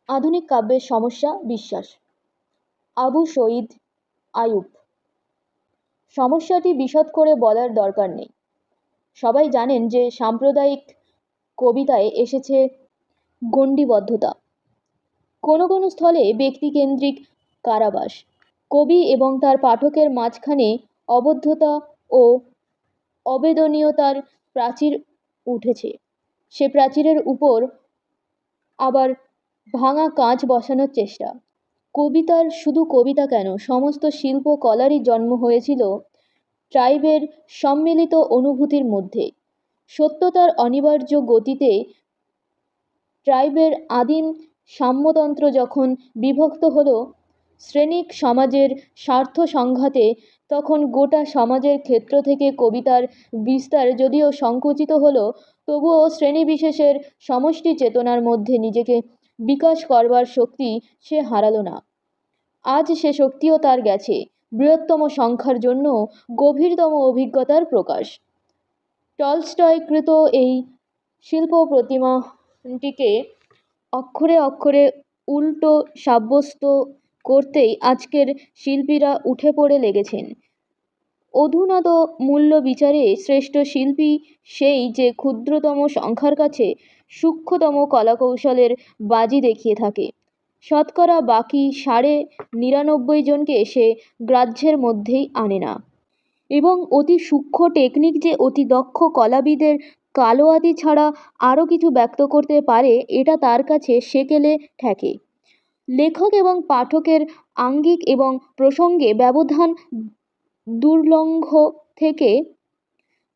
আধুনিক কাব্যের সমস্যা বিশ্বাস। আবু সঈদ আইয়ুব। সমস্যাটি বিশদ করে বলার দরকার নেই। সবাই জানেন যে সাম্প্রদায়িক কবিতায় এসেছে গণ্ডিবদ্ধতা, কোনো কোনো স্থলে ব্যক্তিকেন্দ্রিক কারাবাস, কবি এবং তার পাঠকের মাঝখানে অবদ্ধতা ও অবেদনীয়তার প্রাচীর উঠেছে। সে প্রাচীরের উপর আবার ভাঙা কাঁচ বসানোর চেষ্টা। কবিতার শুধু কবিতা কেন, সমস্ত শিল্প কলারই জন্ম হয়েছিল ট্রাইবের সম্মিলিত অনুভূতির মধ্যে। সত্যতার অনিবার্য গতিতে ট্রাইবের আদিম সাম্যতন্ত্র যখন বিভক্ত হলো শ্রেণিক সমাজের স্বার্থ সংঘাতে, তখন গোটা সমাজের ক্ষেত্র থেকে কবিতার বিস্তার যদিও সংকুচিত হলো, তবুও শ্রেণীবিশেষের সমষ্টি চেতনার মধ্যে নিজেকে বিকাশ করবার শক্তি সে হারালো না। আজ সে শক্তিও তার গেছে বৃহত্তম সংখ্যার জন্য গভীরতম অভিজ্ঞতার প্রকাশ। টলস্টয়কৃত এই শিল্প প্রতিমাটিকে অক্ষরে অক্ষরে উল্টো সাব্যস্ত করতেই আজকের শিল্পীরা উঠে পড়ে লেগেছেন। অধুনাত মূল্য বিচারে শ্রেষ্ঠ শিল্পী সেই যে ক্ষুদ্রতম সংখ্যার কাছে সূক্ষ্মতম কলাকৌশলের বাজি দেখিয়ে থাকে। শতকরা বাকি ৯৯ জনকে সে গ্রাহ্যের মধ্যেই আনে না, এবং অতি সূক্ষ্ম টেকনিক যে অতি দক্ষ কলাবিদের কালোয়াদি ছাড়া আরও কিছু ব্যক্ত করতে পারে, এটা তার কাছে সেকেলে ঠেকে। লেখক এবং পাঠকের আঙ্গিক এবং প্রসঙ্গে ব্যবধান দুর্লঙ্ঘ থেকে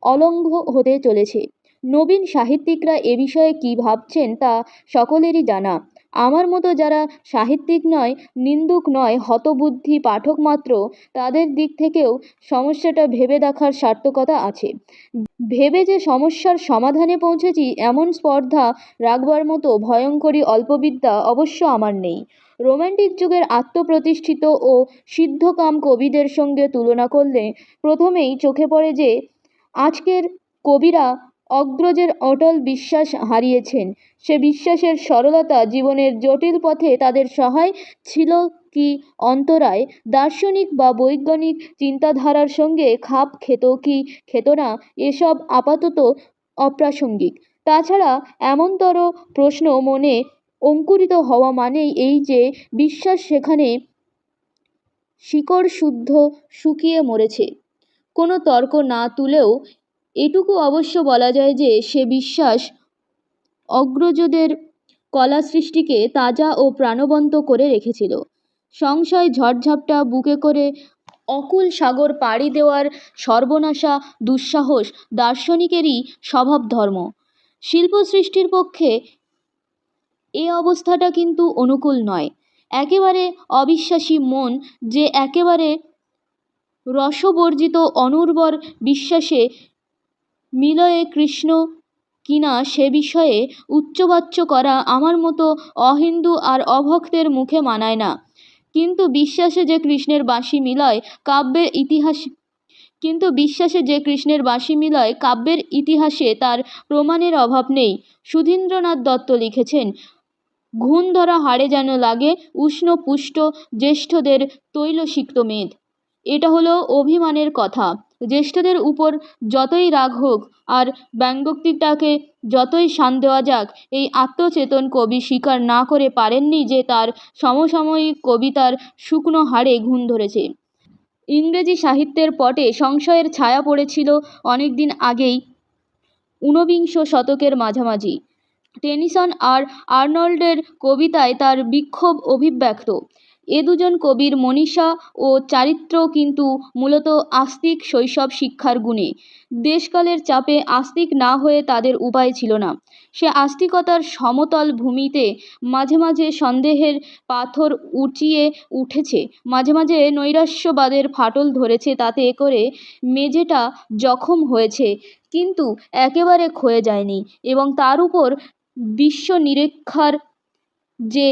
অলঙ্ঘ হতে চলেছে। নবীন সাহিত্যিকরা এ বিষয়ে কী ভাবছেন তা সকলেরই জানা। আমার মতো যারা সাহিত্যিক নয়, নিন্দুক নয়, হতবুদ্ধি পাঠক মাত্র, তাদের দিক থেকেও সমস্যাটা ভেবে দেখার সার্থকতা আছে। ভেবে যে সমস্যার সমাধানে পৌঁছেছি এমন স্পর্ধা রাখবার মতো ভয়ঙ্করী অল্পবিদ্যা অবশ্য আমার নেই। রোম্যান্টিক যুগের আত্মপ্রতিষ্ঠিত ও সিদ্ধকাম কবিদের সঙ্গে তুলনা করলে প্রথমেই চোখে পড়ে যে আজকের কবিরা অগ্রজের অটল বিশ্বাস হারিয়েছেন। সে বিশ্বাসের সরলতা জীবনের জটিল পথে তাদের সহায় ছিল কি অন্তরায়, দার্শনিক বা বৈজ্ঞানিক চিন্তাধারার সঙ্গে খাপ খেত কি খেত না, এসব আপাতত অপ্রাসঙ্গিক। তাছাড়া এমনতর প্রশ্ন মনে অঙ্কুরিত হওয়া মানেই এই যে বিশ্বাস সেখানে শিকড়শুদ্ধ শুকিয়ে মরেছে। কোনো তর্ক না তুলেও এটুকু অবশ্য বলা যায় যে সে বিশ্বাস অগ্রজদের কলা সৃষ্টিকে তাজা ও প্রাণবন্ত করে রেখেছিল। সংশয় ঝড়ঝাপটা বুকে করে অকুল সাগর পাড়ি দেওয়ার সর্বনাশা দুঃসাহস দার্শনিকেরই স্বভাবধর্ম। শিল্প সৃষ্টির পক্ষে এ অবস্থাটা কিন্তু অনুকূল নয়। একেবারে অবিশ্বাসী মন যে একেবারে রসবর্জিত অনুর্বর বিশ্বাসে মিলয়ে কৃষ্ণ কিনা সে বিষয়ে উচ্চবাচ্য করা আমার মতো অহিন্দু আর অভক্তের মুখে মানায় না। কিন্তু বিশ্বাসে যে কৃষ্ণের বাঁশি মিলয় কাব্যের ইতিহাসে তার প্রমাণের অভাব নেই। সুধীন্দ্রনাথ দত্ত লিখেছেন, ঘুণ ধরা হাড়ে যেন লাগে উষ্ণ পুষ্ট জ্যেষ্ঠদের তৈলসিক্ত মেদ। এটা হলো অভিমানের কথা। জ্যেষ্ঠদের উপর যতই রাগ হোক আর ব্যঙ্গোক্তিটাকে যতই শান দেওয়া যাক, এই আত্মচেতন কবি স্বীকার না করে পারেননি যে তার সমসাময়িক কবিতার শুকনো হাড়ে ঘুণ ধরেছে। ইংরেজি সাহিত্যের পটে সংশয়ের ছায়া পড়েছিল অনেক দিন আগেই, ঊনবিংশ শতকের মাঝামাঝি। টেনিসন আর আর্নল্ডের কবিতায় তার বিক্ষোভ অভিব্যক্ত। এ দুজন কবির মনীষা ও চারিত্র্য কিন্তু মূলত আস্তিক শৈশব শিক্ষার গুণে। দেশকালের চাপে আস্তিক না হয়ে তাদের উপায় ছিল না। সে আস্তিকতার সমতল ভূমিতে মাঝে মাঝে সন্দেহের পাথর উঁচিয়ে উঠেছে, মাঝে মাঝে নৈরাশ্যবাদের ফাটল ধরেছে, তাতে করে মেঝেটা জখম হয়েছে, কিন্তু একেবারে ক্ষয়ে যায়নি, এবং তার উপর বিশ্বনিরীক্ষার যে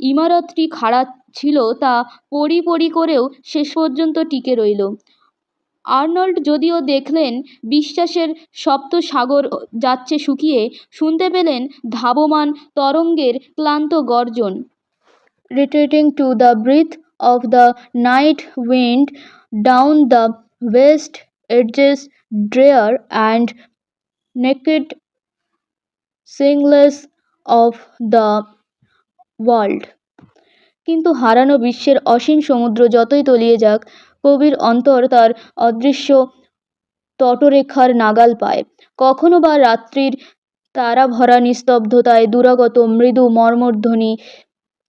ইমারতটি খাড়া ছিল তা পড়ি পড়ি করেও শেষ পর্যন্ত টিকে রইল। আর্নল্ড যদিও দেখলেন বিশ্বাসের সপ্ত সাগর যাচ্ছে শুকিয়ে, শুনতে পেলেন ধাবমান তরঙ্গের ক্লান্ত গর্জন, retreating to the breath of the night wind down the west edges, drear and naked, singless of the world. কিন্তু হারানো বিশ্বের অসীম সমুদ্র যতই তলিয়ে যাক, কবির অন্তর তার অদৃশ্য তটরেখার নাগাল পায়। কখনো বা রাত্রির তারা ভরা নিস্তব্ধতায় দুরাগত মৃদু মর্মধ্বনি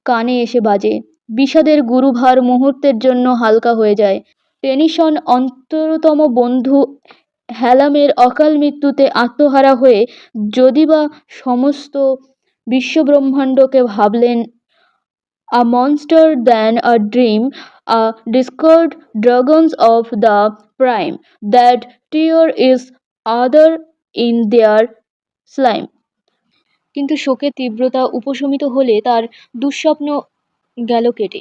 কানে এসে বাজে। বিষাদের গুরুভার মুহূর্তের জন্য হালকা হয়ে যায়। টেনিসন অন্তরতম বন্ধু হ্যালামের অকাল মৃত্যুতে আত্মহারা হয়ে যদিবা সমস্ত বিশ্বব্রহ্মাণ্ডকে ভাবলেন a monster than a dream, a discord dragons of the prime, that tear is other in their slime. কিন্তু শোকের তীব্রতা উপশমিত হলে তার দুঃস্বপ্ন গেল কেটে।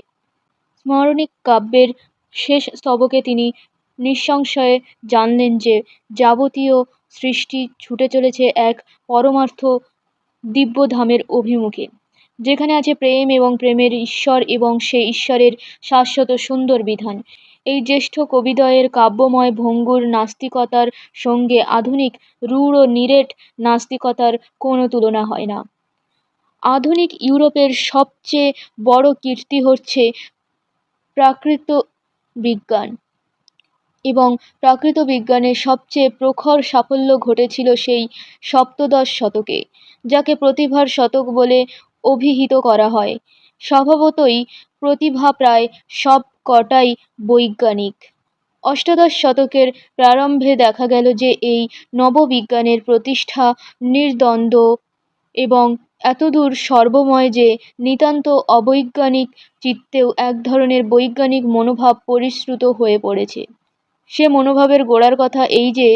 স্মরণিক কাব্যের শেষ স্তবকে তিনি নিঃসংশয়ে জানলেন যে যাবতীয় সৃষ্টি ছুটে চলেছে এক পরমার্থ দিব্যধামের অভিমুখে, যেখানে আছে প্রেম এবং প্রেমের ঈশ্বর এবং সেই ঈশ্বরের শাশ্বত সুন্দর বিধান। এই জ্যেষ্ঠ কবিদ্বয়ের কাব্যময় ভঙ্গুর নাস্তিকতার সঙ্গে আধুনিক রূঢ় নিরেট নাস্তিকতার কোনো তুলনা হয় না। আধুনিক ইউরোপের সবচেয়ে বড় কীর্তি হচ্ছে প্রাকৃত বিজ্ঞান, এবং প্রাকৃত বিজ্ঞানের সবচেয়ে প্রখর সাফল্য ঘটেছিল সেই সপ্তদশ শতকে, যাকে প্রতিভার শতক বলে অভিহিত করা হয়। স্বভাবতই প্রতিভা প্রায় সব কটাই বৈজ্ঞানিক। অষ্টাদশ শতকের প্রারম্ভে দেখা গেল যে এই নববিজ্ঞানের প্রতিষ্ঠা নির্দ্বন্দ্ব এবং এতদূর সর্বময় যে নিতান্ত অবৈজ্ঞানিক চিত্তেও এক ধরনের বৈজ্ঞানিক মনোভাব পরিশ্রুত হয়ে পড়েছে। সে মনোভাবের গোড়ার কথা এই যে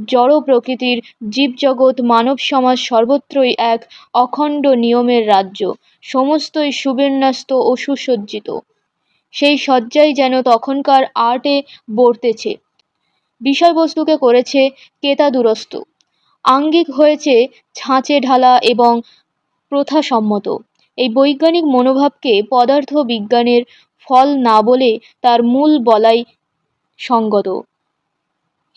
জড় প্রকৃতির জীবজগৎ মানব সমাজ সর্বত্রই এক অখণ্ড নিয়মের রাজ্য, সমস্তই সুবিন্যস্ত ও সুসজ্জিত। সেই সজ্জাই যেন তখনকার আর্টে বর্তেছে, বিষয়বস্তুকে করেছে কেতাদুরস্ত, আঙ্গিক হয়েছে ছাঁচে ঢালা এবং প্রথাসম্মত। এই বৈজ্ঞানিক মনোভাবকে পদার্থ বিজ্ঞানের ফল না বলে তার মূল বলাই সঙ্গত।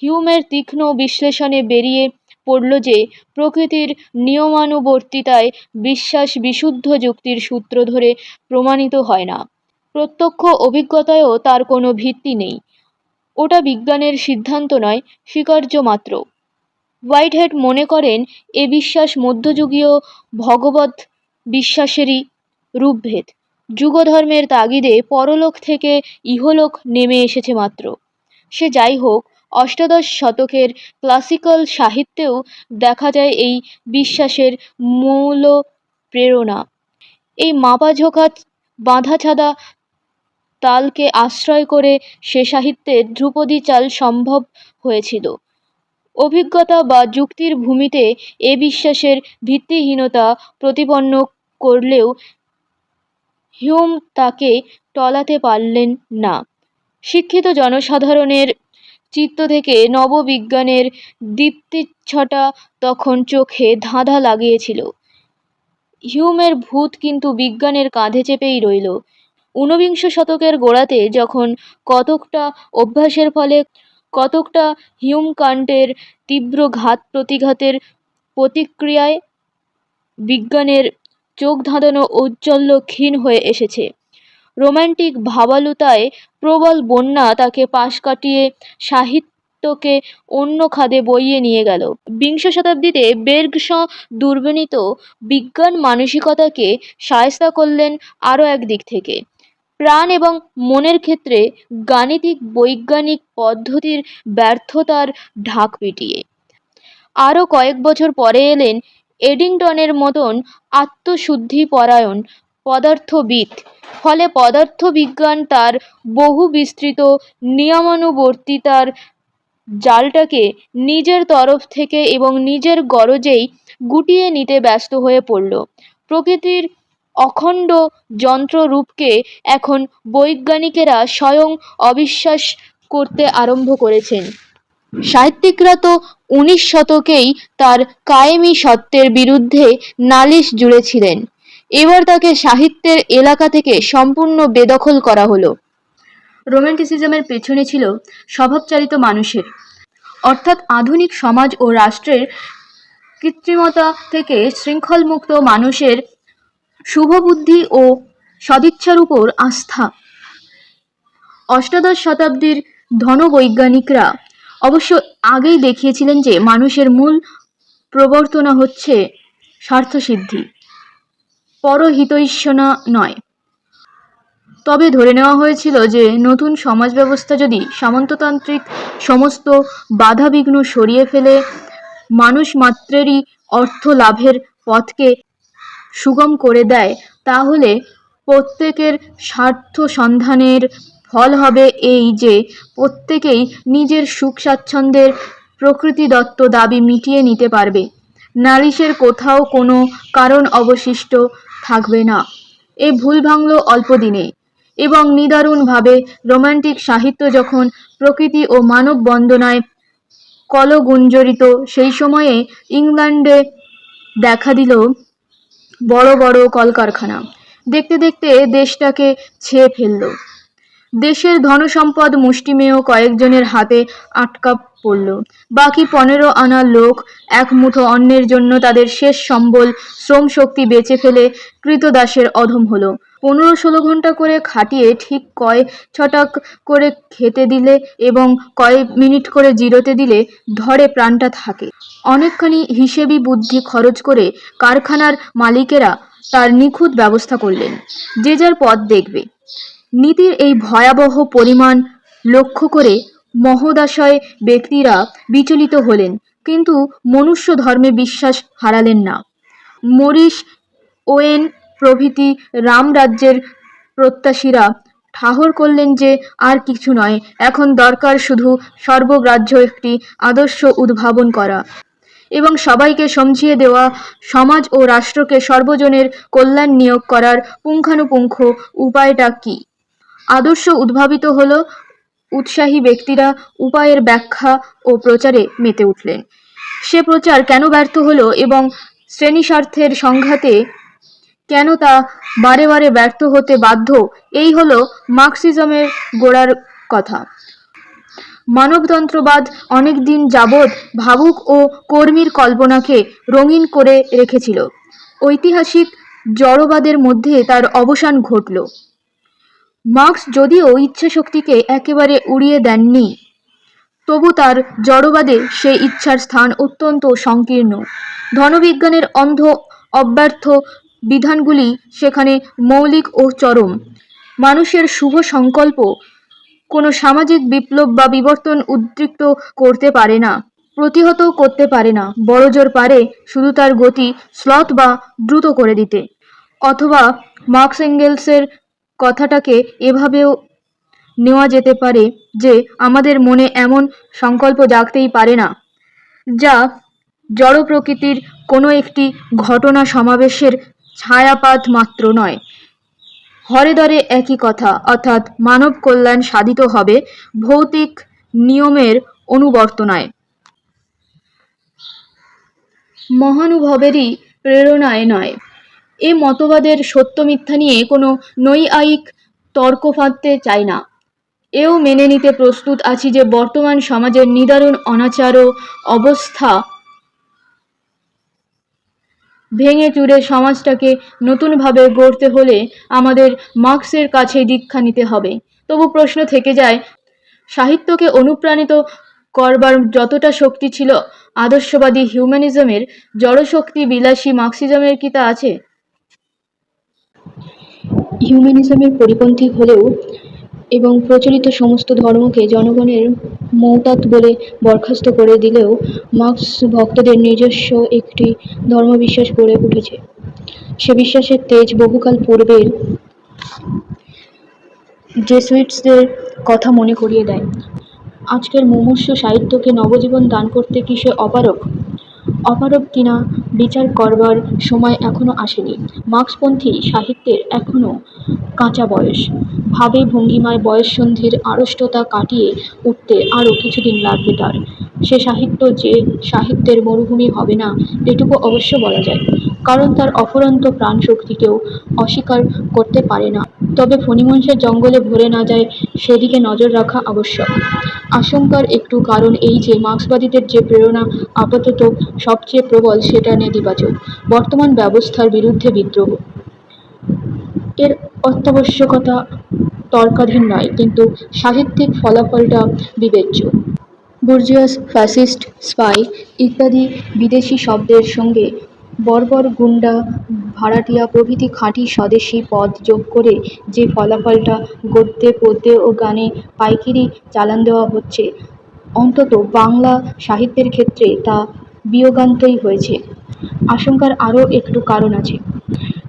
হিউমের তীক্ষ্ণ বিশ্লেষণে বেরিয়ে পড়ল যে প্রকৃতির নিয়মানুবর্তিতায় বিশ্বাস বিশুদ্ধ যুক্তির সূত্র ধরে প্রমাণিত হয় না, প্রত্যক্ষ অভিজ্ঞতায়ও তার কোনো ভিত্তি নেই। ওটা বিজ্ঞানের সিদ্ধান্ত নয়, স্বীকার্য মাত্র। হোয়াইটহেড মনে করেন এ বিশ্বাস মধ্যযুগীয় ভগবৎ বিশ্বাসেরই রূপভেদ, যুগধর্মের তাগিদে পরলোক থেকে ইহলোক নেমে এসেছে মাত্র। সে যাই হোক, অষ্টাদশ শতকের ক্লাসিক্যাল সাহিত্যেও দেখা যায় এই বিশ্বাসের মূল প্রেরণা। এই মাপাঝোঁকা বাঁধাছাদা তালকে আশ্রয় করে সে সাহিত্যের ধ্রুপদী চাল সম্ভব হয়েছিল। অভিজ্ঞতা বা যুক্তির ভূমিতে এ বিশ্বাসের ভিত্তিহীনতা প্রতিপন্ন করলেও হিউম তাকে টলাতে পারলেন না। শিক্ষিত জনসাধারণের চিত্ত থেকে নববিজ্ঞানের দীপ্তিচ্ছটা তখন চোখে ধাঁধা লাগিয়েছিল। হিউমের ভূত কিন্তু বিজ্ঞানের কাঁধে চেপেই রইল। ঊনবিংশ শতকের গোড়াতে যখন কতকটা অভ্যাসের ফলে, কতকটা হিউম কান্টের তীব্র ঘাত প্রতিঘাতের প্রতিক্রিয়ায় বিজ্ঞানের চোখ ধাঁধানো ঔজ্জ্বল্য ক্ষীণ হয়ে এসেছে, রোম্যান্টিক ভাবালুতায় প্রবল বন্যা তাকে পাশ কাটিয়ে সাহিত্যকে অন্য খাদে বইয়ে নিয়ে গেল। বিংশ শতাব্দীতে বের্গস দুর্বিনীত বিজ্ঞান মানসিকতাকে শায়েস্তা করলেন আরও এক দিক থেকে, প্রাণ এবং মনের ক্ষেত্রে গাণিতিক বৈজ্ঞানিক পদ্ধতির ব্যর্থতার ঢাক পিটিয়ে। আরও কয়েক বছর পরে এলেন এডিংটনের মতন আত্মশুদ্ধিপরায়ণ পদার্থবিদ। ফলে পদার্থবিজ্ঞান তার বহু বিস্তৃত নিয়মানুবর্তিতার জালটাকে নিজের তরফ থেকে এবং নিজের গরজেই গুটিয়ে নিতে ব্যস্ত হয়ে পড়ল। প্রকৃতির অখণ্ড যন্ত্ররূপকে এখন বৈজ্ঞানিকেরা স্বয়ং অবিশ্বাস করতে আরম্ভ করেছেন। সাহিত্যিকরা তো 19 শতকেই তার কায়েমি সত্ত্বের বিরুদ্ধে নালিশ জুড়েছিলেন। এবার তাকে সাহিত্যের এলাকা থেকে সম্পূর্ণ বেদখল করা হলো। রোম্যান্টিসিজমের পেছনে ছিল স্বভাবচালিত মানুষের, অর্থাৎ আধুনিক সমাজ ও রাষ্ট্রের কৃত্রিমতা থেকে শৃঙ্খলমুক্ত মানুষের শুভবুদ্ধি ও সদিচ্ছার উপর আস্থা। অষ্টাদশ শতাব্দীর ধনবৈজ্ঞানিকরা অবশ্য আগেই দেখিয়েছিলেন যে মানুষের মূল প্রবর্তনা হচ্ছে স্বার্থসিদ্ধি, পরহিতৈষণা নয়। তবে ধরে নেওয়া হয়েছিল যে নতুন সমাজ ব্যবস্থা যদি সামন্ততান্ত্রিক সমস্ত বাধাবিঘ্ন সরিয়ে ফেলে মানুষ মাত্রেরই অর্থ লাভের পথকে সুগম করে দেয়, তাহলে প্রত্যেকের স্বার্থ সন্ধানের ফল হবে এই যে প্রত্যেকেই নিজের সুখ স্বাচ্ছন্দ্যের প্রকৃতিদত্ত দাবি মিটিয়ে নিতে পারবে। নালিশের কোথাও কোনো কারণ অবশিষ্ট থাকবে না। এ ভুল ভাঙল অল্প দিনে, এবং নিদারুণভাবে রোম্যান্টিক সাহিত্য যখন প্রকৃতি ও মানব বন্দনায় কলগুঞ্জরিত, সেই সময়ে ইংল্যান্ডে দেখা দিল বড় বড় কলকারখানা। দেখতে দেখতে দেশটাকে ছেয়ে ফেলল। দেশের ধনসম্পদ মুষ্টিমেয় কয়েকজনের হাতে আটকা পড়ল। বাকি 15 আনা লোক এক মুঠো অন্নের জন্য তাদের শেষ সম্বল শ্রমশক্তি বেচে ফেলে কৃতদাসের অধম হলো। 15-16 ঘন্টা করে খাটিয়ে ঠিক কয় ছটাক করে খেতে দিলে এবং কয় মিনিট করে জিরোতে দিলে ধরে প্রাণটা থাকে। অনেকখানি হিসেবি বুদ্ধি খরচ করে কারখানার মালিকেরা তার নিখুঁত ব্যবস্থা করলেন। যে যার পথ দেখবে। নীতির এই ভয়াবহ পরিমাণ লক্ষ্য করে মহোদয় ব্যক্তিরা বিচলিত হলেন, কিন্তু মনুষ্য ধর্মে বিশ্বাস হারালেন না। মরিস ওয়েন প্রভৃতি রামরাজ্যের প্রত্যাশীরা ঠাহর করলেন যে আর কিছু নয়, এখন দরকার শুধু সর্বগ্রাহ্য একটি আদর্শ উদ্ভাবন করা এবং সবাইকে সমঝিয়ে দেওয়া, সমাজ ও রাষ্ট্রকে সর্বজনের কল্যাণ নিয়োগ করার পুঙ্খানুপুঙ্খ উপায়টা কি। আদর্শ উদ্ভাবিত হলো। উৎসাহী ব্যক্তিরা উপায়ের ব্যাখ্যা ও প্রচারে মেতে উঠলেন। সে প্রচার কেন ব্যর্থ হলো এবং শ্রেণীস্বার্থের সংঘাতে কেন তা বারে বারে ব্যর্থ হতে বাধ্য, এই হলো মার্কসিজমের গোড়ার কথা। মানবতন্ত্রবাদ অনেক দিন যাবৎ ভাবুক ও কর্মীর কল্পনাকে রঙিন করে রেখেছিল। ঐতিহাসিক জড়বাদের মধ্যে তার অবসান ঘটল। মার্কস যদিও ইচ্ছাশক্তিকে একেবারে উড়িয়ে দেননি, তবু তার জড়বাদে সেই ইচ্ছার স্থান অত্যন্ত সংকীর্ণ। ধনবিজ্ঞানের অন্ধ অব্যর্থ বিধানগুলি সেখানে মৌলিক ও চরম। মানুষের শুভ সংকল্প কোনো সামাজিক বিপ্লব বা বিবর্তন উদ্রিক্ত করতে পারে না, প্রতিহতও করতে পারে না। বড়জোর পারে শুধু তার গতি শ্লথ বা দ্রুত করে দিতে। অথবা মার্কস এঙ্গেলসের কথাটাকে এভাবেও নেওয়া যেতে পারে যে আমাদের মনে এমন সংকল্প জাগতেই পারে না যা জড় প্রকৃতির কোনো একটি ঘটনা সমাবেশের ছায়াপাত মাত্র নয়। হরে দরে একই কথা, অর্থাৎ মানব কল্যাণ সাধিত হবে ভৌতিক নিয়মের অনুবর্তনায়, মহানুভবেরই প্রেরণায় নয়। এ মতবাদের সত্য মিথ্যা নিয়ে কোনো নৈয়ায়িক তর্ক ফাঁদতে চাই না। এও মেনে নিতে প্রস্তুত আছি যে বর্তমান সমাজের নিদারুণ অনাচার ও অবস্থা ভেঙে চুরে সমাজটাকে নতুনভাবে গড়তে হলে আমাদের মার্কসের কাছে দীক্ষা নিতে হবে। তবু প্রশ্ন থেকে যায়, সাহিত্যকে অনুপ্রাণিত করবার যতটা শক্তি ছিল আদর্শবাদী হিউম্যানিজমের, জড়শক্তি বিলাসী মার্কসিজমের কি তা আছে? হিউম্যানিজমের পরিপন্থী হলেও এবং প্রচলিত সমস্ত ধর্মকে জনগণের মৌতাত বলে বরখাস্ত করে দিলেও মার্কস ভক্তদের নিজস্ব একটি ধর্মবিশ্বাস গড়ে উঠেছে। সে বিশ্বাসের তেজ বহুকাল পূর্বের জেসুইটসদের কথা মনে করিয়ে দেয়। আজকের মুমূর্ষু সাহিত্যকে নবজীবন দান করতে কি সে অপারগ? অপারগ কিনা বিচার করবার সময় এখনো আসেনি। মার্কসপন্থী সাহিত্যের এখনো কাঁচা বয়স। ভাবে ভঙ্গিমায় বয়ঃসন্ধির আড়ষ্টতা কাটিয়ে উঠতে আরও কিছুদিন লাগবে তার। সে সাহিত্য যে সাহিত্যের মরুভূমি হবে না, এটুকু অবশ্য বলা যায়। কারণ তার অফুরন্ত প্রাণশক্তি কেউ অস্বীকার করতে পারে না। তবে ফণিমনসার জঙ্গলে ভরে না যায় সেদিকে নজর রাখা আবশ্যক। আশঙ্কার একটু কারণ এই যে মার্ক্সবাদীদের যে প্রেরণা আপাতত সবচেয়ে প্রবল সেটা নেতিবাচক, বর্তমান ব্যবস্থার বিরুদ্ধে বিদ্রোহ। এর অত্যাবশ্যকতা তর্কাধীন নয়, কিন্তু সাহিত্যিক ফলাফলটা বিবেচ্য। বুর্জোয়াস, ফ্যাসিস্ট, স্পাই ইত্যাদি বিদেশি শব্দের সঙ্গে বর্বর, গুন্ডা, ভাড়াটিয়া প্রভৃতি খাঁটি স্বদেশি পদ যোগ করে যে ফলাফলটা গদ্যে পদ্যে ও গানে পাইকিরি চালান দেওয়া হচ্ছে, অন্তত বাংলা সাহিত্যের ক্ষেত্রে তা বিয়োগান্তই হয়েছে। আশঙ্কার আরও একটু কারণ আছে।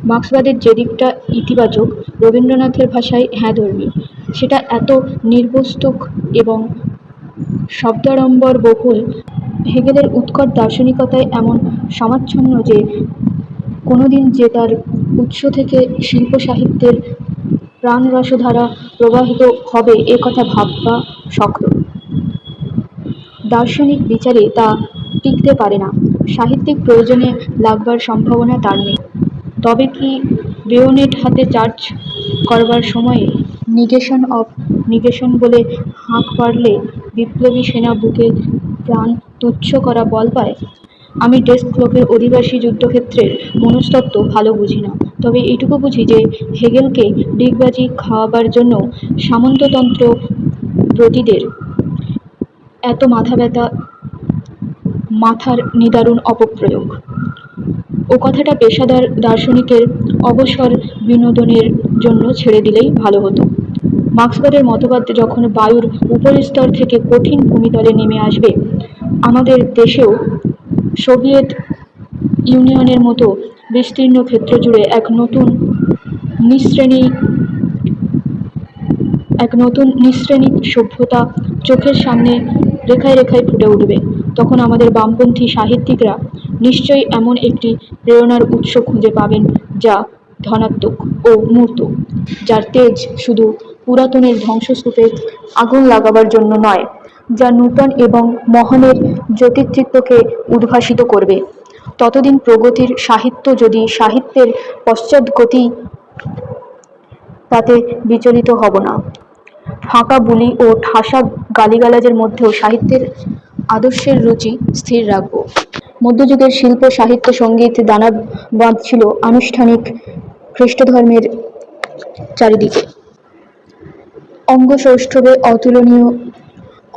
মার্ক্সবাদের যে দিকটা ইতিবাচক, রবীন্দ্রনাথের ভাষায় হ্যাঁধর্মী, সেটা এত নির্বস্তুক এবং শব্দাড়ম্বর বহুল, হেগেলের উৎকট দার্শনিকতায় এমন সমাচ্ছন্ন যে কোনোদিন যে তার উৎস থেকে শিল্প সাহিত্যের প্রাণরসধারা প্রবাহিত হবে এ কথা ভাববা শক্ত। দার্শনিক বিচারে তা টিকতে পারে না, সাহিত্যিক প্রয়োজনে লাগবার সম্ভাবনা তার নেই। তবে কি বেয়োনেট হাতে চার্জ করবার সময়ে নিগেশন অফ নিগেশন বলে হাঁক পারলে বিপ্লবী সেনা বুকে প্রাণ তুচ্ছ করা বল পায়? আমি ডেস্ক ক্লকের অধিবাসী যুদ্ধক্ষেত্রের মনস্তত্ত্ব ভালো বুঝি না, তবে এইটুকু বুঝি যে হেগেলকে ডিগবাজি খাওয়াবার জন্য সামন্ততন্ত্র ব্রতীদের এত মাথা ব্যথা, মাথার নিদারুণ অপপ্রয়োগ। ও কথাটা পেশাদার দার্শনিকের অবসর বিনোদনের জন্য ছেড়ে দিলেই ভালো হতো। মার্ক্সবাদের মতবাদ যখন বায়ুর উপরিস্তর থেকে কঠিন ভূমিতলে নেমে আসবে, আমাদের দেশেও সোভিয়েত ইউনিয়নের মতো বিস্তীর্ণ ক্ষেত্র জুড়ে এক নতুন নিঃশ্রেণিক সভ্যতা চোখের সামনে রেখায় রেখায় ফুটে উঠবে, তখন আমাদের বামপন্থী সাহিত্যিকরা নিশ্চয়ই এমন একটি প্রেরণার উৎস খুঁজে পাবেন যা ধনাত্মক ও মূর্ত, যার তেজ শুধু পুরাতনের ধ্বংসস্তূপে আগুন লাগাবার জন্য নয়, যা নূতন এবং মহানের জ্যোতির্দীপ্তকে উদ্ভাসিত করবে। ততদিন প্রগতির সাহিত্য যদি সাহিত্যের পশ্চাদ্গতি, তাতে বিচলিত হব না। ফাঁকা বুলি ও ঠাসা গালিগালাজের মধ্যেও সাহিত্যের আদর্শের রুচি স্থির রাখব। মধ্যযুগের শিল্প, সাহিত্য, সঙ্গীত দানা বাঁধছিল আনুষ্ঠানিক খ্রিস্টধর্মের চারিদিকে। অঙ্গসৌষ্ঠবে অতুলনীয়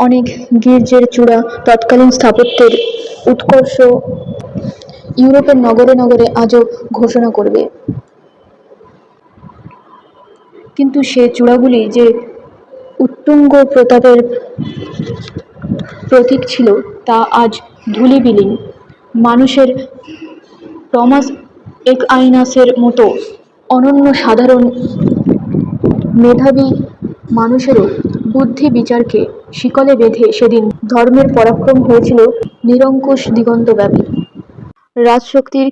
অনেক গির্জের চূড়া তৎকালীন স্থাপত্যের উৎকর্ষ ইউরোপের নগরে নগরে আজও ঘোষণা করবে। কিন্তু সে চূড়াগুলি যে উত্তুঙ্গ প্রতাপের প্রতীক ছিল তা আজ ধূলিবিলীন। মানুষের টমাস একুইনাসের মতো অনন্য সাধারণ মেধাবী মানুষেরও বুদ্ধি বিচারকে শিকলে বেঁধে সেদিন ধর্মের পরাক্রম হয়েছিল নিরঙ্কুশ দিগন্তব্যাপী। রাজশক্তির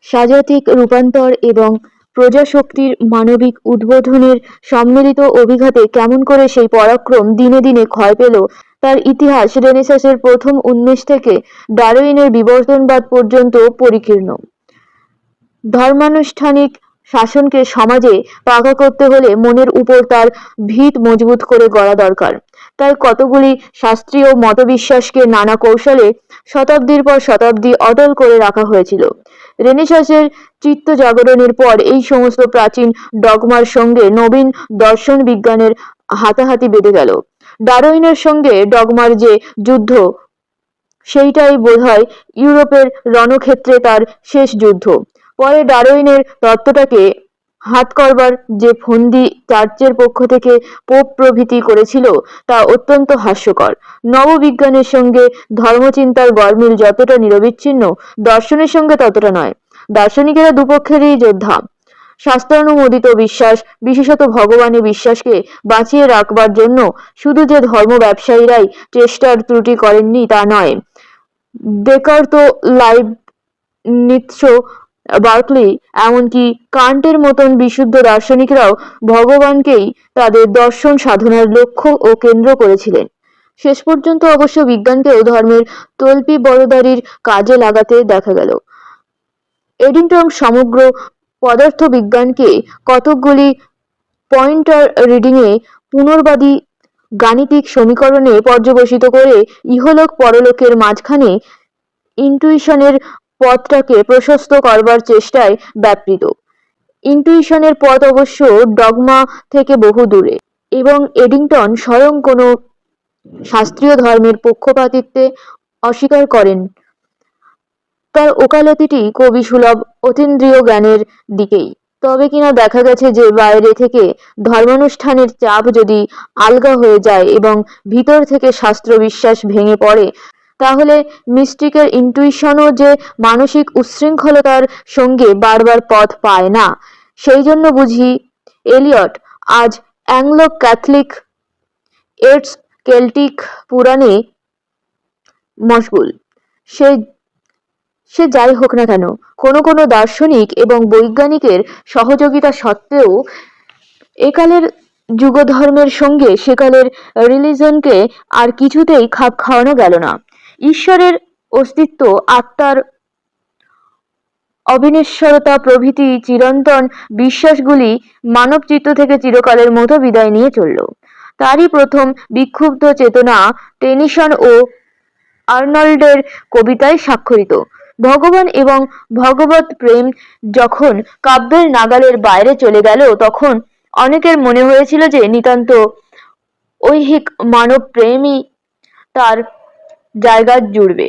সাজাতিক রূপান্তর এবং প্রজাশক্তির মানবিক উদ্বোধনের সম্মিলিত অভিঘাতে কেমন করে সেই পরাক্রম দিনে দিনে ক্ষয় পেল, তার ইতিহাস রেনেসাঁসের প্রথম উন্মেষ থেকে ডারউইনের বিবর্তনবাদ পর্যন্ত পরিকীর্ণ। ধর্মানুষ্ঠানিক শাসনকে সমাজে পাকা করতে হলে মনের উপর তার ভিত মজবুত করে গড়া দরকার। তাই কতগুলি শাস্ত্রীয় মতবিশ্বাসকে নানা কৌশলে শতাব্দীর পর শতাব্দী অটল করে রাখা হয়েছিল। রেনেসাঁসের চিত্ত জাগরণের পর এই সমস্ত প্রাচীন ডগমার সঙ্গে নবীন দর্শন বিজ্ঞানের হাতাহাতি বেঁধে গেল। ডারউইনের সঙ্গে ডগমার যে যুদ্ধ, সেইটাই বোধহয় ইউরোপের রণক্ষেত্রে তার শেষ যুদ্ধ। পরে ডারউইনের তত্ত্বটাকে হাত করবার যে ফন্দি চার্চের পক্ষ থেকে পোপ প্রভৃতি করেছিল তা অত্যন্ত হাস্যকর। নববিজ্ঞানের সঙ্গে ধর্মচিন্তার গরমিল যতটা নিরবিচ্ছিন্ন, দর্শনের সঙ্গে ততটা নয়। দার্শনিকেরা দুপক্ষেরই যোদ্ধা। শাস্ত্রানুমোদিত বিশ্বাস, বিশেষত ভগবানে বিশ্বাসকে বাঁচিয়ে রাখবার জন্য শুধু যে ধর্ম ব্যবসায়ীরাই চেষ্টার ত্রুটি করেননি তা নয়, ডেকার্ত, লাইবনিৎস, বার্কলি, এমনকি কান্টের মতন বিশুদ্ধ দার্শনিকরাও ভগবানকেই তাদের দর্শন সাধনার লক্ষ্য ও কেন্দ্র করেছিলেন। শেষ পর্যন্ত অবশ্য বিজ্ঞানকেও ধর্মের তল্পিবরদারির কাজে লাগাতে দেখা গেল। এডিংটন সমগ্র পদার্থবিজ্ঞানকে কতকগুলি পয়েন্টার রিডিংয়ে পুনর্বাদী গাণিতিক সমীকরণে পর্যবসিত করে ইহলোক পরলোকের মাঝখানে ইনটুইশনের পথটাকে প্রশস্ত করবার চেষ্টায় ব্যাপৃত। ইনটুইশনের পথ অবশ্য ডগমা থেকে বহু দূরে, এবং এডিংটন স্বয়ং কোনো শাস্ত্রীয় ধর্মের পক্ষপাতিত্বে অস্বীকার করেন। তার ওকালতিটি কবিসুলভ অতীন্দ্রিয় জ্ঞানের দিকেই। তবে কিনা দেখা গেছে যে বাইরে থেকে ধর্মানুষ্ঠানের চাপ যদি আলগা হয়ে যায় এবং ভিতর থেকে শাস্ত্র বিশ্বাস ভেঙে পড়ে, তাহলে মিস্টিকের ইনটুইশনও যে মানসিক উচ্ছৃঙ্খলতার সঙ্গে বারবার পথ পায় না। সেই জন্য বুঝি এলিয়ট আজ অ্যাংলো ক্যাথলিক এডস কেল্টিক পুরাণে মশগুল। সে সে যাই হোক না কেন, কোনো কোনো দার্শনিক এবং বৈজ্ঞানিকের সহযোগিতা সত্ত্বেও একালের যুগধর্মের সঙ্গে সেকালের রিলিজনকে আর কিছুতেই খাপ খাওয়ানো গেল না। ঈশ্বরের অস্তিত্ব, আত্মার অবিনশ্বরতা প্রভৃতি চিরন্তন বিশ্বাসগুলি মানবচিত্ত থেকে চিরকালের মতো বিদায় নিয়ে চলল। তারই প্রথম বিক্ষুব্ধ চেতনা টেনিসন ও আর্নল্ডের কবিতায় স্বাক্ষরিত। ভগবান এবং ভগবৎ প্রেম যখন কাব্যের নাগালের বাইরে চলে গেল, তখন অনেকের মনে হয়েছিল যে নিতান্ত ঐহিক মানব প্রেমই তার জায়গা জুড়বে,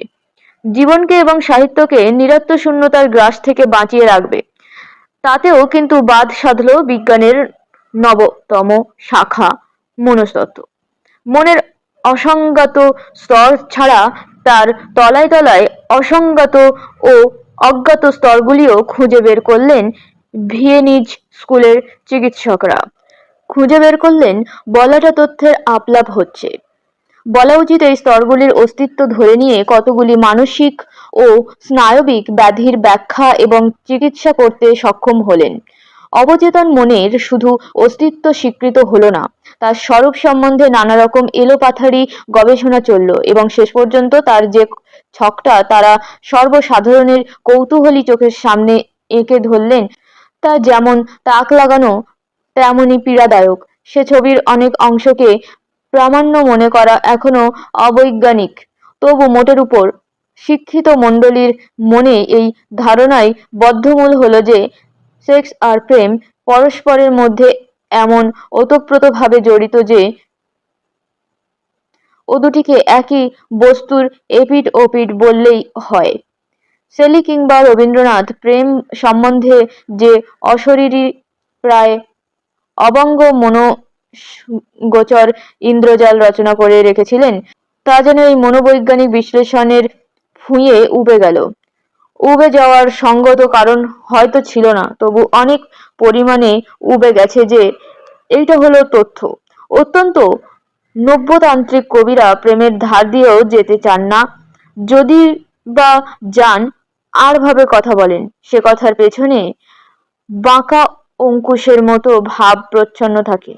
জীবনকে এবং সাহিত্যকে নিরত্বশূন্যতার গ্রাস থেকে বাঁচিয়ে রাখবে। তাতেও কিন্তু বাদ সাধল বিজ্ঞানের নবতম শাখা মনস্তত্ত্ব। মনের অসংজ্ঞাত স্তর ছাড়া তার তলায় তলায় অসংজ্ঞাত ও অজ্ঞাত স্তরগুলিও খুঁজে বের করলেন ভিয়েনিজ স্কুলের চিকিৎসকরা। খুঁজে বের করলেন বলাটা তথ্যের আপলাপ হচ্ছে। বলা উচিত এই স্তরগুলির অস্তিত্ব ধরে নিয়ে কতগুলি মানসিক ও স্নায়বিক ব্যাধির ব্যাখ্যা এবং চিকিৎসা করতে সক্ষম হলেন। অবচেতন মনের শুধু অস্তিত্ব স্বীকৃত হলো না, তার স্বরূপ সম্বন্ধে নানা রকম এলোপাথারি গবেষণা চলল এবং শেষ পর্যন্ত তার যে ছকটা তারা সর্বসাধারণের কৌতূহলী চোখের সামনে এঁকে ধরলেন, তা যেমন তাক লাগানো তেমনই পীড়াদায়ক। সে ছবির অনেক অংশকে প্রামাণ্য মনে করা এখনো অবৈজ্ঞানিক, তবু মোটের উপর শিক্ষিত মণ্ডলীর মনে এই ধারণাই বদ্ধমূল হলো যে সেক্স আর প্রেম পরস্পরের মধ্যে এমন ওতপ্রোতভাবে জড়িত যে ও দুটিকে একই বস্তুর এপিঠ ওপিঠ বললেই হয়। শেলি কিংবা রবীন্দ্রনাথ প্রেম সম্বন্ধে যে অশরীরী প্রায় অবঙ্গ মনোগোচর ইন্দ্রজাল রচনা করে রেখেছিলেন, তা যেন এই মনোবৈজ্ঞানিক বিশ্লেষণের ফুঁয়ে উবে গেল। উবে যাওয়ার সঙ্গত কারণ হয়তো ছিল না, তবু অনেক পরিমাণে উবে গেছে যে এইটা হলো তথ্য। অত্যন্ত নব্যতান্ত্রিক কবিরা প্রেমের ধার দিয়েও যেতে চান না, যদি বা যান আর ভাবে কথা বলেন। সে কথার পেছনে বাঁকা অঙ্কুশের মতো ভাব প্রচ্ছন্ন থাকে,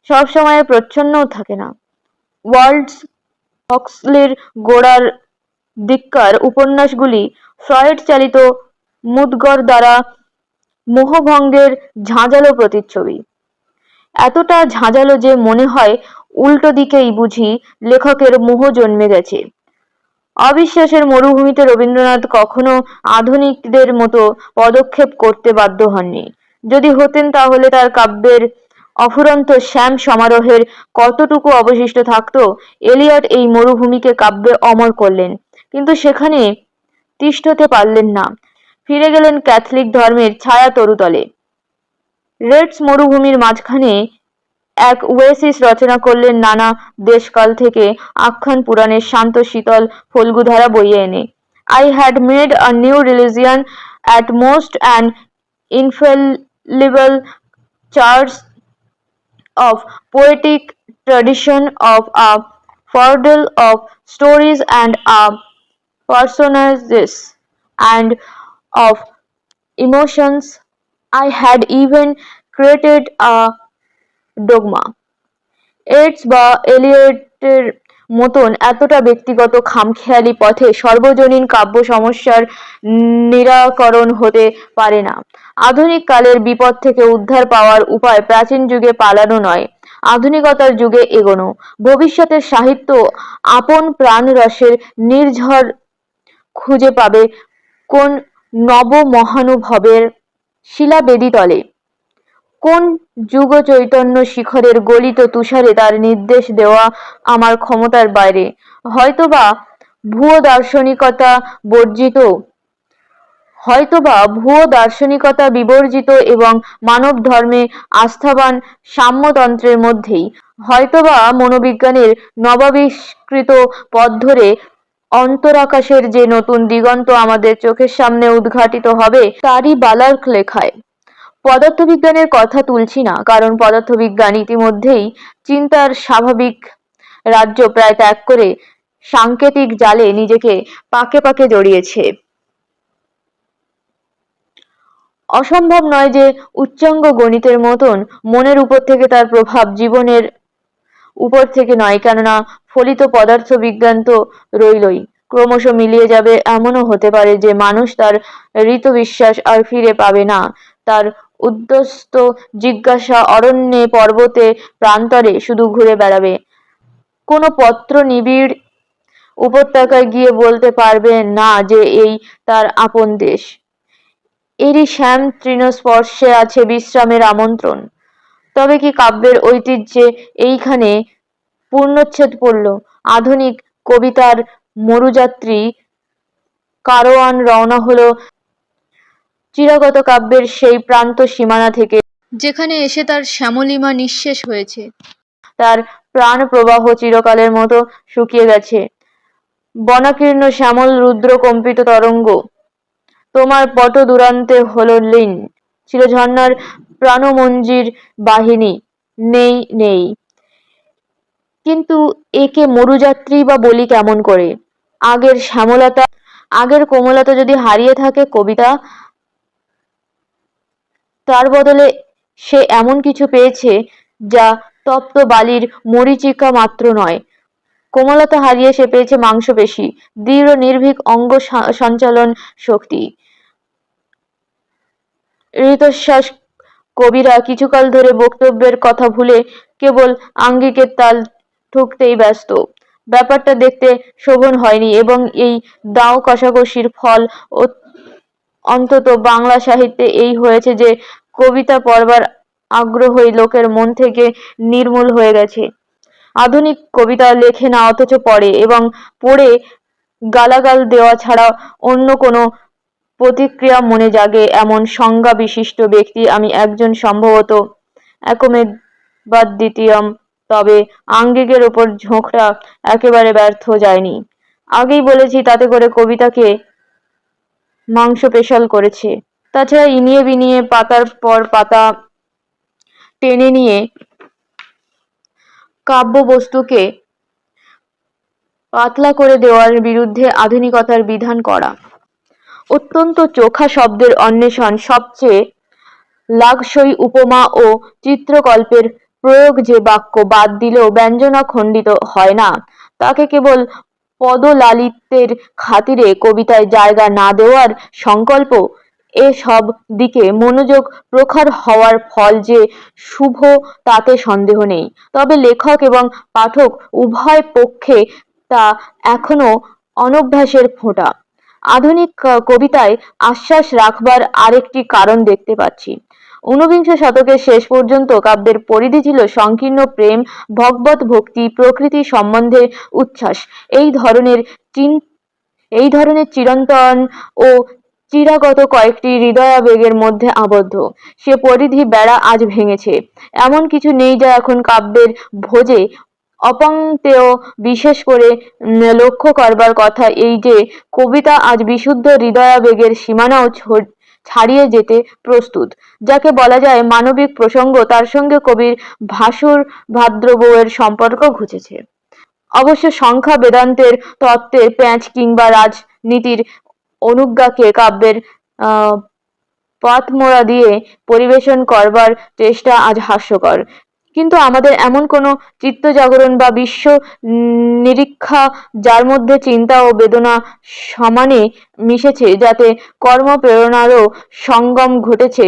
সব সময় প্রচ্ছন্নও থাকে না। ওয়াল্ডস হক্সলির গোড়ার দিককার উপন্যাসগুলি ফ্রয়েড চালিত মুদগর দ্বারা মোহভঙ্গের ঝাঁঝালো প্রতিচ্ছবি। এতটা ঝাঁঝালো যে মনে হয় উল্টো দিকেই বুঝি লেখকের মোহ জন্মে গেছে। অবিশ্বাসের মরুভূমিতে রবীন্দ্রনাথ কখনো আধুনিকদের মতো পদক্ষেপ করতে বাধ্য হননি। যদি হতেন তাহলে তার কাব্যের অফুরন্ত শ্যাম সমারোহের কতটুকু অবশিষ্ট থাকতো। এলিয়ট এই মরুভূমিকে কাব্যে অমর করলেন, কিন্তু সেখানে তিষ্ঠতে পারলেন না, ফিরে গেলেন ক্যাথলিক ধর্মের ছায়া তরুতলে। রেডস মরুভূমির মাঝখানে এক ওয়েসিস রচনা করলেন নানা দেশকাল থেকে আখ্যান পুরাণের শান্ত শীতল ফল্গুধারা বইয়ে এনে। I had made a new religion, at most an infallible charge of poetic tradition, of a fardel of stories and a personages and of emotions. I had even created a dogma. এডস বা এলিয়টের মতন এতটা ব্যক্তিগত খামখেয়ালি পথে সর্বজনীন কাব্য সমস্যার নিরাকরণ হতে পারে না। আধুনিক কালের বিপদ থেকে উদ্ধার পাওয়ার উপায় প্রাচীন যুগে পালানো নয়, আধুনিকতার যুগে এগোনো। ভবিষ্যতের সাহিত্য আপন প্রাণরসের নির্ঝর খুঁজে পাবে কোন নবমহানুভবের শিলাবেদী তলে, কোন যুগ চৈতন্য শিখরের গলিত তুষারে তার নির্দেশ দেওয়া আমার ক্ষমতার বাইরে। হয়তোবা ভুয়ো দার্শনিকতা বর্জিত বিবর্জিত এবং মানব ধর্মে আস্থাবান সাম্যতন্ত্রের মধ্যেই হয়তোবা মনোবিজ্ঞানের নবাবিষ্কৃত পথ ধরে অন্তরাকাশের যে নতুন দিগন্ত আমাদের চোখের সামনে উদ্ঘাটিত হবে তারই বালার্ক লেখায়। পদার্থবিজ্ঞানের কথা তুলছি না, কারণ পদার্থবিজ্ঞান ইতিমধ্যেই চিন্তার স্বাভাবিক রাজ্য প্রায় ত্যাগ করে সাংকেতিক জালে নিজেকে পাকে পাকে জড়িয়েছে। অসম্ভব নয় যে উচ্চাঙ্গ গণিতের মতন মনের উপর থেকে তার প্রভাব জীবনের উপর থেকে নয়, কেননা ফলিত পদার্থবিজ্ঞান তো রইলই, ক্রমশ মিলিয়ে যাবে। এমনও হতে পারে যে মানুষ তার ঋত বিশ্বাস আর ফিরে পাবে না, তার উদ্যস্ত জিজ্ঞাসা অরণ্যে পর্বতে প্রান্তরে শুধু ঘুরে বেড়াবে, কোনো পত্র নিবিড় উপত্যকায় গিয়ে বলতে পারবে না যে এই তার আপন দেশ। এরই শ্যাম তৃণস্পর্শে আছে বিশ্রামের আমন্ত্রণ। তবে কি কাব্যের ঐতিহ্যে এইখানে পূর্ণচ্ছেদ পড়ল? আধুনিক কবিতার মরুযাত্রী কারওয়ান রওনা হলো চিরাগত কাব্যের সেই প্রান্ত সীমানা থেকে, যেখানে এসে তার শ্যামলিমা নিঃশেষ হয়েছে, তার প্রাণ প্রবাহ চিরকালের মতো শুকিয়ে গেছে। বনাকীর্ণ শ্যামল রুদ্র কম্পিত তরঙ্গ তোমার পট দুরান্তে হলো লীন, ছিল ঝর্ণার প্রাণমঞ্জির বাহিনী, নেই। কিন্তু একে মরুযাত্রী বা বলি কেমন করে? আগের শ্যামলতা, আগের কোমলতা যদি হারিয়ে থাকে কবিতা, তার বদলে সে এমন কিছু পেয়েছে যা তপ্ত বালির মরীচিকা মাত্র নয়। কোমলতা হারিয়ে সে পেয়েছে মাংসপেশি, দৃঢ় নির্ভীক অঙ্গ সঞ্চালন শক্তি। ঋতশ্বাস কবিরা কিছুকাল ধরে বক্তব্যের কথা ভুলে কেবল আঙ্গিকের তাল ঠুকতেই ব্যস্ত। ব্যাপারটা দেখতে শোভন হয়নি, এবং এই দাও কষাকষির ফল অন্তত বাংলা সাহিত্যে এই হয়েছে যে কবিতা পড়বার আগ্রহই লোকের মন থেকে নির্মূল হয়ে গেছে। আধুনিক কবিতা লেখে না, অথচ পড়ে, এবং পড়ে গালাগাল দেওয়া ছাড়া অন্য কোনো প্রতিক্রিয়া মনে জাগে এমন সংজ্ঞা বিশিষ্ট ব্যক্তি আমি একজন, সম্ভবত একমেবাদ্বিতীয়ম। তবে আঙ্গিকের ওপর ঝোঁকটা একেবারে ব্যর্থ যায়নি। আগেই বলেছি, তাতে করে কবিতাকে মাংসপেশাল করেছে। তাছাড়া ইনিয়ে বিনিয়ে পাতার পর পাতা টেনে নিয়ে কাব্যবস্তুকে পাতলা করে দেওয়ার বিরুদ্ধে আধুনিকতার বিধান করা। অত্যন্ত চোখা শব্দের অন্বেষণ, সবচেয়ে লাগসই উপমা ও চিত্রকল্পের প্রয়োগ যে বাক্য বাদ দিলেও ব্যঞ্জনা খণ্ডিত হয় না, তাকে কেবল পদলালিত্যের খাতিরে কবিতায় জায়গা না দেওয়ার সংকল্প, এসব দিকে মনোযোগ প্রখর হওয়ার ফল যে শুভ তাতে সন্দেহ নেই। তবে লেখক এবং পাঠক উভয় পক্ষে তা এখনো অনভ্যাসের ফোঁটা। আধুনিক কবিতায় আশ্বাস রাখবার আরেকটি কারণ দেখতে পাচ্ছি। ঊনবিংশ শতকের শেষ পর্যন্ত কাব্যের পরিধি ছিল সংকীর্ণ প্রেম, ভগবৎ ভক্তি, প্রকৃতি সম্বন্ধে উচ্ছ্বাস, এই ধরনের চিরন্তন ও চিরাগত কয়েকটি হৃদয়াবেগের মধ্যে আবদ্ধ। সে পরিধি বেড়া আজ ভেঙেছে। এমন কিছু নেই যা এখন কাব্যের ভোজে অপংক্তেয়। বিশেষ করে লক্ষ্য করবার কথা এই যে, কবিতা আজ বিশুদ্ধ হৃদয়াবেগের সীমানাও ছাড়িয়ে যেতে প্রস্তুত। যাকে বলা যায় মানবিক প্রসঙ্গ, তার সঙ্গে কবির ভাসুর ভাদ্র বউয়ের সম্পর্ক ঘুচেছে। অবশ্য সংখ্যা বেদান্তের তত্ত্বের প্যাঁচ কিংবা রাজনীতির অনুজ্ঞাকে কাব্যের পাতমোড়া দিয়ে পরিবেশন করবার চেষ্টা আজ হাস্যকর। কিন্তু আমাদের এমন কোনো চিত্তজাগরণ বা বিশ্ব নিরীক্ষা যার মধ্যে চিন্তা ও বেদনা সমানে মিশেছে, যাতে কর্মপ্রেরণারও সঙ্গম ঘটেছে।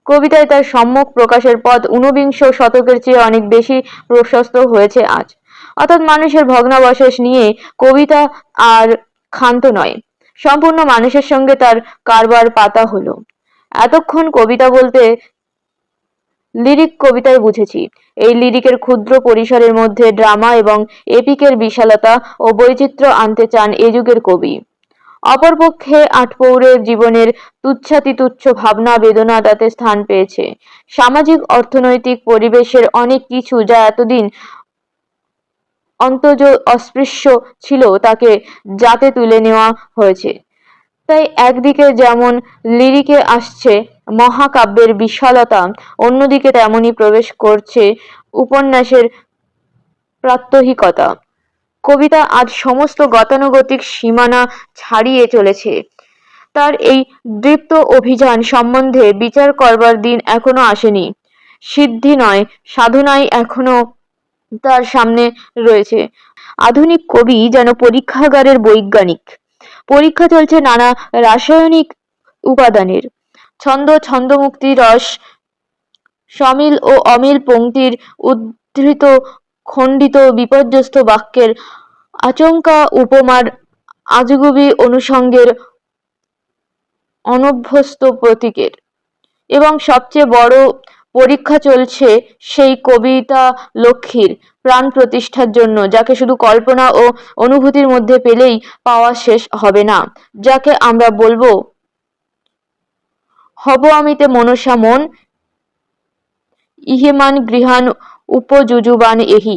কবিতায় তার সম্যক প্রকাশের পথ ঊনবিংশ শতকের চেয়ে অনেক বেশি প্রশস্ত হয়েছে আজ। অর্থাৎ মানুষের ভগ্নাবশেষ নিয়ে কবিতা আর ক্ষান্ত নয়, সম্পূর্ণ মানুষের সঙ্গে তার কারবার পাতা হলো। এতক্ষণ কবিতা বলতে লিরিক কবিতায় বুঝেছি। এই লিরিকের ক্ষুদ্র পরিসরের মধ্যে ড্রামা এবং এপিকের বিশালতা ও বৈচিত্র্য আনতে চান এ যুগের কবি। অপরপক্ষে আটপৌরের জীবনের তুচ্ছাতিতুচ্ছ ভাবনা বেদনা তাতে স্থান পেয়েছে। সামাজিক অর্থনৈতিক পরিবেশের অনেক কিছু যা এতদিন অন্তজ অস্পৃশ্য ছিল তাকে যাতে তুলে নেওয়া হয়েছে। তাই একদিকে যেমন লিরিকে আসছে মহাকাব্যের বিশালতা, অন্যদিকে তেমনি প্রবেশ করছে উপন্যাসের প্রাত্যহিকতা। কবিতা আজ সমস্ত গতানুগতিক সীমানা ছাড়িয়ে চলেছে। তার এই দীপ্ত অভিযান সম্বন্ধে বিচার করবার দিন এখনো আসেনি। সিদ্ধি নয়, সাধনাই এখনো তার সামনে রয়েছে। আধুনিক কবি যেন পরীক্ষাগারের বৈজ্ঞানিক। পরীক্ষা চলছে নানা রাসায়নিক উপাদানের। ছন্দ, ছন্দমুক্তি, রস, সমিল ও অমিল পংক্তির, উদ্ধৃত খণ্ডিত বিপর্যস্ত বাক্যের, আচমকা উপমার, আজগুবি অনুষঙ্গের, অনভ্যস্ত প্রতীকের। এবং সবচেয়ে বড় পরীক্ষা চলছে সেই কবিতা লক্ষ্মীর প্রাণ প্রতিষ্ঠার জন্য, যাকে শুধু কল্পনা ও অনুভূতির মধ্যে পেলেই পাওয়া শেষ হবে না, যাকে আমরা বলবো হব আমিতে মনসা মন, ইহেমান গৃহান উপযুজুবান এহি।